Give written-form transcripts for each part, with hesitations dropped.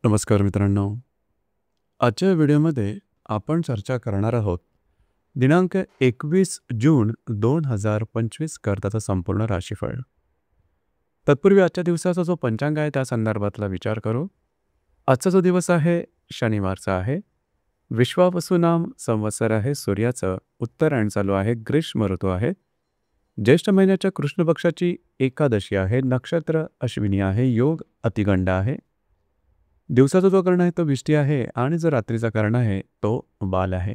नमस्कार मित्रांनो. आजच्या व्हिडिओमध्ये आपण चर्चा करणार आहोत दिनांक 21 जून 2025 करताचं संपूर्ण राशीफळ. तत्पूर्वी आजच्या दिवसाचा जो पंचांग आहे त्या संदर्भातला विचार करू. आजचा जो दिवस आहे शनिवारचा आहे. विश्वावसु नाम संवत्सर आहे. सूर्याचं उत्तरायण चालू आहे. ग्रीष्म ऋतू आहे. ज्येष्ठ महिन्याच्या कृष्ण पक्षाची एकादशी आहे. नक्षत्र अश्विनी आहे. योग अतिगंड आहे. दिवसाचा जो कर्ण आहे तो विष्टी आहे आणि जो रात्रीचा कर्ण आहे तो बाल आहे.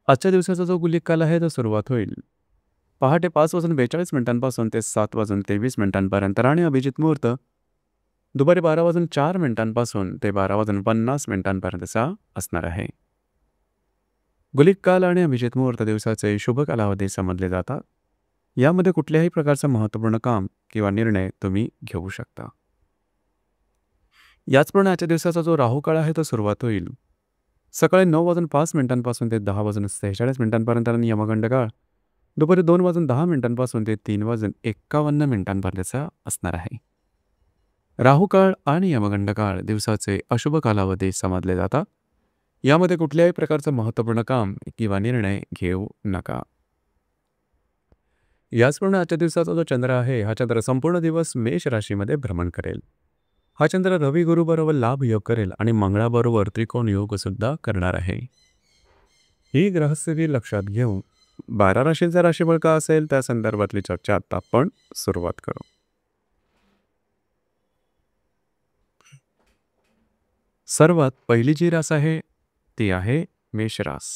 आजच्या दिवसाचा जो गुलिक काल आहे तो सुरुवात होईल पहाटे 5:42 ते 7:23 आणि अभिजित मुहूर्त दुपारी 12:04 ते 12:50 असणार आहे. गुलिक काल आणि अभिजित मुहूर्त दिवसाचे शुभ कालावधी समजले जातात. यामध्ये कुठल्याही प्रकारचं महत्त्वपूर्ण काम किंवा निर्णय तुम्ही घेऊ शकता. याचप्रमाणे आजच्या दिवसाचा जो राहू काळ आहे तो सुरुवात होईल सकाळी 9:05 ते 10:46 आणि यमगंड काळ दुपारी 2:10 ते 3:51 असणार आहे. राहू काळ आणि यमगंड काळ दिवसाचे अशुभ कालावधी समजले जातात. यामध्ये कुठल्याही प्रकारचं महत्त्वपूर्ण काम किंवा निर्णय घेऊ नका. याचप्रमाणे आजच्या दिवसाचा जो चंद्र आहे हा चंद्र संपूर्ण दिवस मेष राशीमध्ये भ्रमण करेल. हा चंद्र रवी गुरु बरोबर लाभ योग करेल आणि मंगळाबरोबर त्रिकोण योग सुद्धा करणार आहे. ही ग्रहस्थिती लक्षात घेऊन 12 राशींचा राशीफळ का असेल त्या संदर्भातली चर्चा आता आपण सुरुवात करू. सर्वात पहिली जी रास आहे ती आहे मेष रास.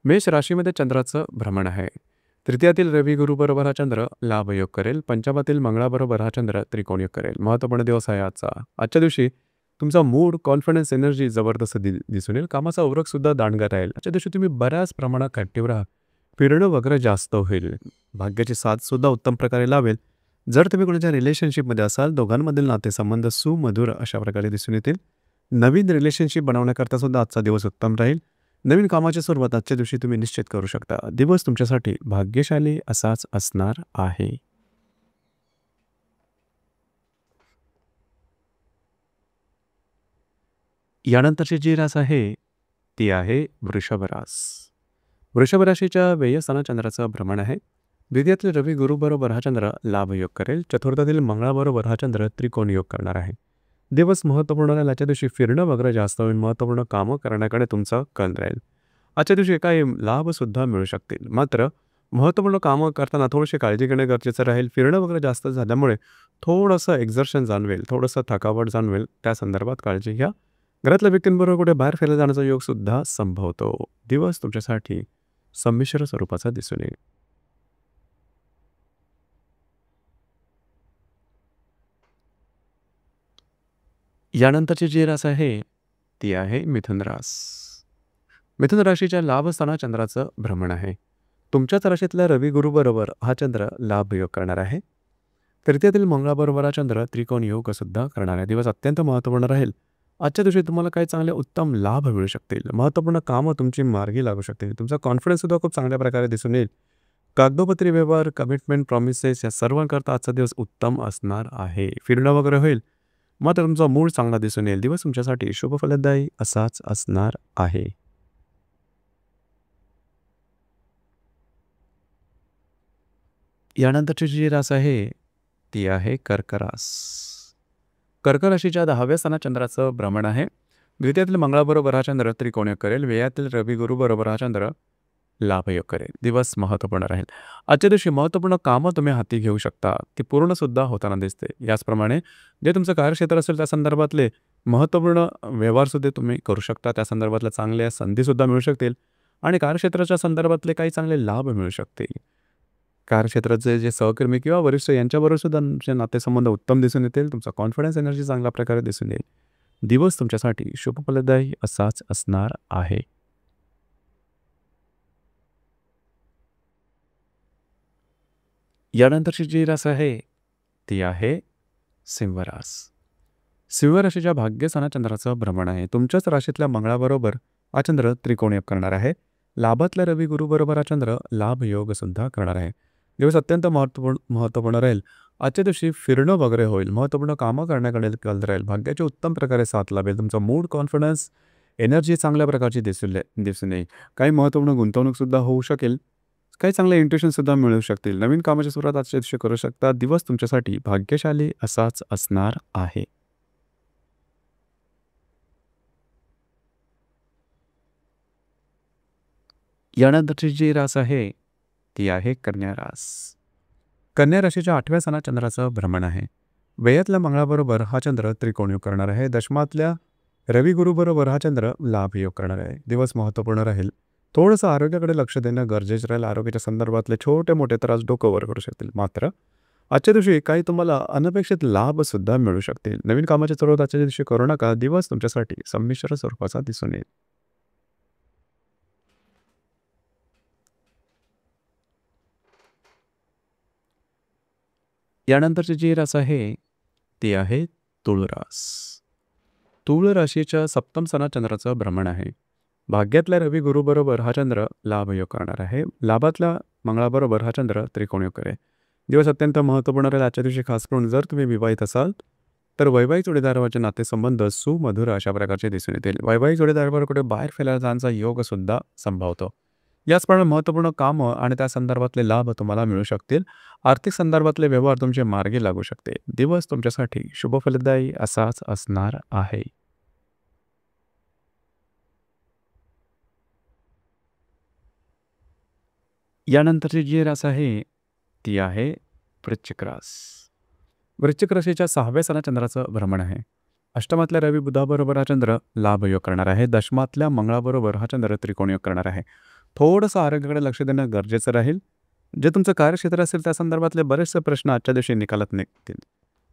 मेष राशीमध्ये चंद्राचं भ्रमण आहे. तृतीयातील रवी गुरु बरोबर हा चंद्र लाभ योग करेल. पंचमातील मंगळाबरोबर हा चंद्र त्रिकोण योग करेल. महत्त्वपूर्ण दिवस आहे आजचा. आजच्या दिवशी तुमचा मूड, कॉन्फिडन्स, एनर्जी जबरदस्त दिसून येईल. कामाचा उरक सुद्धा दांडगा राहील. आजच्या दिवशी तुम्ही बऱ्याच प्रमाणात ॲक्टिव्ह राहा. फिरणं वगैरे जास्त होईल. भाग्याची साथ सुद्धा उत्तम प्रकारे लावेल. जर तुम्ही कोणाच्या रिलेशनशिपमध्ये असाल दोघांमधील नातेसंबंध सुमधुर अशा प्रकारे दिसून येतील. नवीन रिलेशनशिप बनवण्याकरता सुद्धा आजचा दिवस उत्तम राहील. नवीन कामाची सुरुवात आजच्या दिवशी तुम्ही निश्चित करू शकता. दिवस तुमच्यासाठी भाग्यशाली असाच असणार आहे. यानंतरची जी रास आहे ती आहे वृषभ रास. वृषभ राशीच्या व्ययस्थानात चंद्राचं भ्रमण आहे. द्वितीयातील रवी गुरु बरोबर हा चंद्र लाभ योग करेल. चतुर्थातील मंगळाबरोबर हा चंद्र त्रिकोण योग करणार आहे. दिवस महत्त्वपूर्ण राहील. आजच्या दिवशी फिरणं वगैरे जास्त होईल. महत्त्वपूर्ण कामं करण्याकडे तुमचा कल राहील. आजच्या दिवशी काही लाभसुद्धा मिळू शकतील. मात्र महत्त्वपूर्ण कामं करताना थोडीशी काळजी घेणे गरजेचं राहील. फिरणं वगैरे जास्त झाल्यामुळे थोडंसं एक्झर्शन जाणवेल, थोडंसं थकावट जाणवेल. त्या संदर्भात काळजी घ्या. घरातल्या व्यक्तींबरोबर कुठे बाहेर फिरायला जाण्याचा योग सुद्धा संभवतो. दिवस तुमच्यासाठी संमिश्र स्वरूपाचा दिसून येईल. यानंतरची जी रास आहे ती आहे मिथुन रास. मिथुन राशीच्या लाभस्थानात चंद्राचं भ्रमण आहे. तुमच्याच राशीतल्या रवी गुरु बरोबर हा चंद्र लाभ योग करणार आहे. तृतीयातील मंगळाबरोबर हा चंद्र त्रिकोण योग सुद्धा करणार आहे. दिवस अत्यंत महत्त्वपूर्ण राहील. आजच्या दिवशी तुम्हाला काही चांगले उत्तम लाभ मिळू शकतील. महत्त्वपूर्ण कामं तुमची मार्गी लागू शकतील. तुमचा कॉन्फिडन्स सुद्धा खूप चांगल्या प्रकारे दिसून येईल. कागदोपत्री व्यवहार, कमिटमेंट, प्रॉमिसेस या सर्वांकरता आजचा दिवस उत्तम असणार आहे. फिरणं वगैरे होईल. मात्र तुमचा मूड चांगला दिसून येईल. दिवस तुमच्यासाठी शुभ फलदायी असाच असणार आहे. यानंतरची जी रास आहे ती आहे कर्क रास. कर्क राशीच्या 10व्या स्थानात चंद्राचं भ्रमण आहे. द्वितीयातील मंगळाबरोबर हा चंद्र त्रिकोण योग करेल. व्ययातील रवी गुरु बरोबर हा चंद्र लाभ योग करेल. दिवस महत्त्वपूर्ण राहील. आजच्या दिवशी महत्त्वपूर्ण कामं तुम्ही हाती घेऊ शकता. ती पूर्णसुद्धा होताना दिसते. याचप्रमाणे जे तुमचं कार्यक्षेत्र असेल त्या संदर्भातले महत्त्वपूर्ण व्यवहारसुद्धा तुम्ही करू शकता. त्या संदर्भातल्या चांगल्या संधीसुद्धा मिळू शकतील आणि कार्यक्षेत्राच्या संदर्भातले काही चांगले लाभ मिळू शकतील. कार्यक्षेत्राचे जे सहकर्मी किंवा वरिष्ठ यांच्याबरोबर सुद्धा तुमचे नातेसंबंध उत्तम दिसून येतील. तुमचा कॉन्फिडन्स, एनर्जी चांगल्या प्रकारे दिसून येईल. दिवस तुमच्यासाठी शुभ फलदायी असाच असणार आहे. यानंतरची जी रास आहे ती आहे सिंह रास. सिंह राशीच्या भाग्यस्थानात चंद्राचं भ्रमण आहे. तुमच्याच राशीतल्या मंगळाबरोबर हा चंद्र त्रिकोण योग करणार आहे. लाभातल्या रवी गुरु बरोबर हा चंद्र लाभ योग सुद्धा करणार आहे. दिवस अत्यंत महत्त्वपूर्ण राहील. आजच्या दिवशी फिरणं वगैरे होईल. महत्त्वपूर्ण कामं करण्याकडे कल राहील. भाग्याची उत्तम प्रकारे साथ लाभेल. तुमचा मूड, कॉन्फिडन्स, एनर्जी चांगल्या प्रकारची दिसून येईल. काही महत्त्वपूर्ण गुंतवणूकसुद्धा होऊ शकेल. काही चांगले इंट्युशनसुद्धा मिळू शकतील. नवीन कामाची सुरुवात आजच्या दिवशी करू शकता. दिवस तुमच्यासाठी भाग्यशाली असाच असणार आहे. यानंतरची जी रास आहे, ती आहे कन्या रास. कन्या राशीच्या 8व्या सणात चंद्राचं भ्रमण आहे. व्ययातल्या मंगळाबरोबर हा चंद्र त्रिकोणयोग करणार आहे. दशमातल्या रवी गुरुबरोबर हा चंद्र लाभयोग करणार आहे. दिवस महत्त्वपूर्ण राहील. थोडंसं आरोग्याकडे लक्ष देणं गरजेचं राहील. आरोग्याच्या संदर्भातले छोटे-मोठे त्रास डोकं वर करू शकतील. मात्र आजच्या दिवशी काही तुम्हाला अनपेक्षित लाभसुद्धा मिळू शकतील. नवीन कामाची सुरुवात आजच्या दिवशी करू नका. दिवस तुमच्यासाठी संमिश्र स्वरूपाचा दिसून येईल. यानंतरची जी रास आहे, ती आहे तुळ रास. तुळ राशीच्या सप्तम सणात चंद्राचं भ्रमण आहे. भाग्यातल्या रवी गुरुबरोबर हा चंद्र लाभयोग करणार आहे. लाभातल्या मंगळाबरोबर हा चंद्र त्रिकोणयोग करेल. दिवस अत्यंत महत्त्वपूर्ण राहील आजच्या दिवशी. खास करून जर तुम्ही विवाहित असाल तर वैवाहिक जोडीदाराचे नातेसंबंध सुमधुर अशा प्रकारचे दिसून येतील. वैवाहिक जोडीदाराबरोबर कुठे बाहेर फिरायला जाण्याचा योगसुद्धा संभवतो. याचप्रमाणे महत्त्वपूर्ण कामं आणि त्या संदर्भातले लाभ तुम्हाला मिळू शकतील. आर्थिक संदर्भातले व्यवहार तुमचे मार्गी लागू शकते. दिवस तुमच्यासाठी शुभफलदायी असाच असणार आहे. यानंतरची जी रास आहे, ती आहे वृश्चिक रास. वृश्चिक राशीच्या 6व्या सणात चंद्राचं भ्रमण आहे. अष्टमातल्या रवी बुधाबरोबर हा चंद्र लाभयोग करणार आहे. दशमातल्या मंगळाबरोबर हा चंद्र त्रिकोणयोग करणार आहे. थोडंसं आरोग्याकडे लक्ष देणं गरजेचं राहील. जे तुमचं कार्यक्षेत्र असेल त्या संदर्भातले बरेचसे प्रश्न आजच्या दिवशी निकालात निघतील.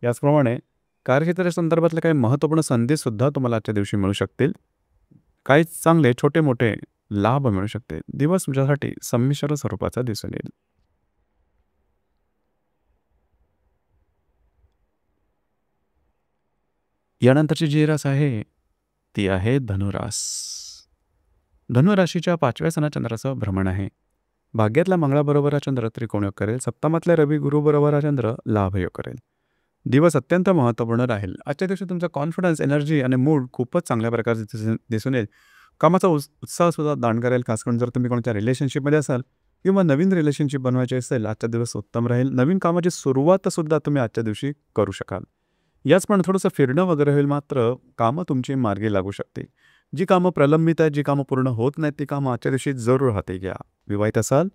याचप्रमाणे कार्यक्षेत्राच्या संदर्भातले काही महत्त्वपूर्ण संधीसुद्धा तुम्हाला आजच्या दिवशी मिळू शकतील. काही चांगले छोटे-मोठे लाभ मिळू शकतील. दिवस तुमच्यासाठी संमिश्र स्वरूपाचा दिसून येईल. यानंतरची जी रास आहे, ती आहे धनुरास. धनुराशीच्या 5व्या सणात चंद्राचं भ्रमण आहे. भाग्यातल्या मंगळाबरोबर हा चंद्र त्रिकोणयोग करेल. सप्तमातल्या रवी गुरुबरोबर हा चंद्र लाभयोग करेल. दिवस अत्यंत महत्त्वपूर्ण राहील. आजच्या दिवशी तुमचा कॉन्फिडन्स, एनर्जी आणि मूड खूपच चांगल्या प्रकारे दिसून येईल. कामाचा उत्साहसुद्धा दान करेल. खास करून जर तुम्ही कोणत्या रिलेशनशिपमध्ये असाल किंवा नवीन रिलेशनशिप बनवायची असेल, आजचा दिवस उत्तम राहील. नवीन कामाची सुरुवातसुद्धा तुम्ही आजच्या दिवशी करू शकाल. याचप्रमाणे थोडंसं फिरणं वगैरे होईल. मात्र कामं तुमची मार्गी लागू शकते. जी कामं प्रलंबित आहेत, जी कामं पूर्ण होत नाहीत, ती कामं आजच्या दिवशी जरूर हाती घ्या. विवाहित असाल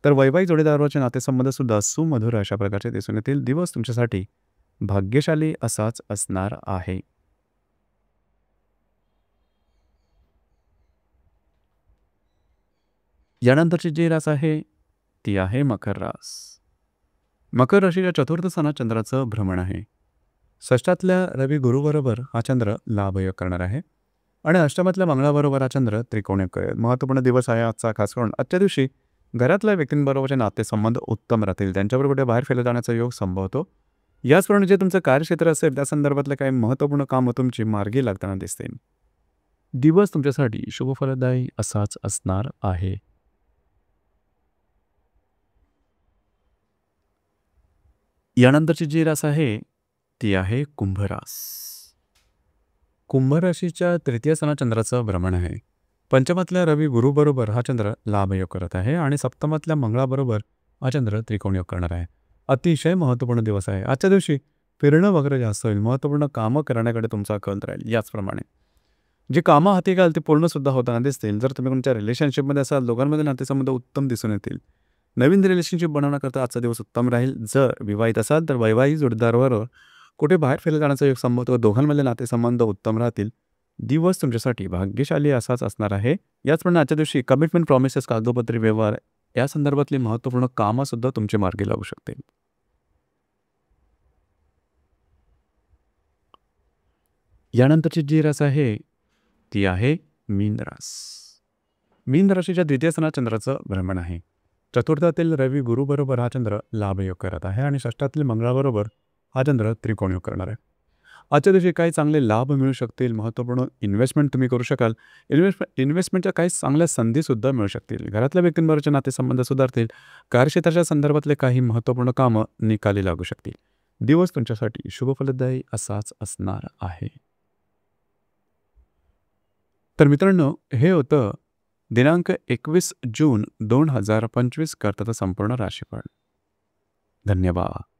तर वैवाहिक जोडीदाराचे नातेसंबंधसुद्धा सुमधुर अशा प्रकारचे दिसून येतील. दिवस तुमच्यासाठी भाग्यशाली असाच असणार आहे. यानंतरची जी रास आहे, ती आहे मकर रास. मकर राशीच्या 4थ्या सणात चंद्राचं भ्रमण आहे. षष्ठातल्या रवी गुरुबरोबर हा चंद्र लाभयोग करणार आहे आणि अष्टमातल्या मंगळाबरोबर हा चंद्र त्रिकोणयोग करेल. महत्त्वपूर्ण दिवस आहे आजचा. खास करून आजच्या दिवशी घरातल्या व्यक्तींबरोबरचे नातेसंबंध उत्तम राहतील. त्यांच्याबरोबर कुठे बाहेर फिरत जाण्याचा योग संभवतो. याचप्रमाणे जे तुमचं कार्यक्षेत्र असेल त्या संदर्भातले काही महत्त्वपूर्ण कामं तुमची मार्गी लागताना दिसतील. दिवस तुमच्यासाठी शुभफलदायी असाच असणार आहे. यानंतरची जी रास आहे, ती आहे कुंभ रास. कुंभ राशीच्या 3य सणात चंद्राचं भ्रमण आहे. पंचमातल्या रवी गुरुबरोबर हा चंद्र लाभयोग करत आहे आणि सप्तमातल्या मंगळाबरोबर हा चंद्र त्रिकोणयोग करणार आहे. अतिशय महत्त्वपूर्ण दिवस आहे. आजच्या दिवशी फिरणं वगैरे जास्त होईल. महत्त्वपूर्ण कामं करण्याकडे तुमचा कल राहील. याचप्रमाणे जी कामं हाती घ्याल ती पूर्णसुद्धा होताना दिसतील. जर तुम्ही कोणत्या रिलेशनशिपमध्ये असाल, दोघांमध्ये नातेसंबंध उत्तम दिसून येतील. नवीन रिलेशनशिप बनवण्याकरता आजचा दिवस उत्तम राहील. जर विवाहित असाल तर वैवाहिक जोडीदाराबरोबर कुठे बाहेर फिरायला जाण्याचा योग संभवतो. दोघांमधले नातेसंबंध उत्तम राहतील. दिवस तुमच्यासाठी भाग्यशाली असाच असणार आहे. याचप्रमाणे आजच्या दिवशी कमिटमेंट, प्रॉमिसेस, कागदोपत्री व्यवहार या संदर्भातली महत्त्वपूर्ण कामंसुद्धा तुमचे मार्गी लागू शकतील. यानंतरची जी रास आहे, ती आहे मीन रास. मीन राशीच्या 2य सणात चंद्राचं भ्रमण आहे. चतुर्थातील रवी गुरुबरोबर हा चंद्र लाभयोग करत आहे आणि षष्ठातील मंगळाबरोबर हा चंद्र त्रिकोणयोग करणार आहे. आजच्या दिवशी काही चांगले लाभ मिळू शकतील. महत्त्वपूर्ण इन्व्हेस्टमेंट तुम्ही करू शकाल. इन्व्हेस्टमेंटच्या काही चांगल्या संधीसुद्धा मिळू शकतील. घरातल्या व्यक्तींबरोबरचे नातेसंबंध सुधारतील. कार्यक्षेत्राच्या संदर्भातले काही महत्त्वपूर्ण कामं निकाली लागू शकतील. दिवस तुमच्यासाठी शुभफलदायी असाच असणार आहे. तर मित्रांनो, हे होतं दिनांक 21 जून 2025 करताचं संपूर्ण राशीफळ. धन्यवाद.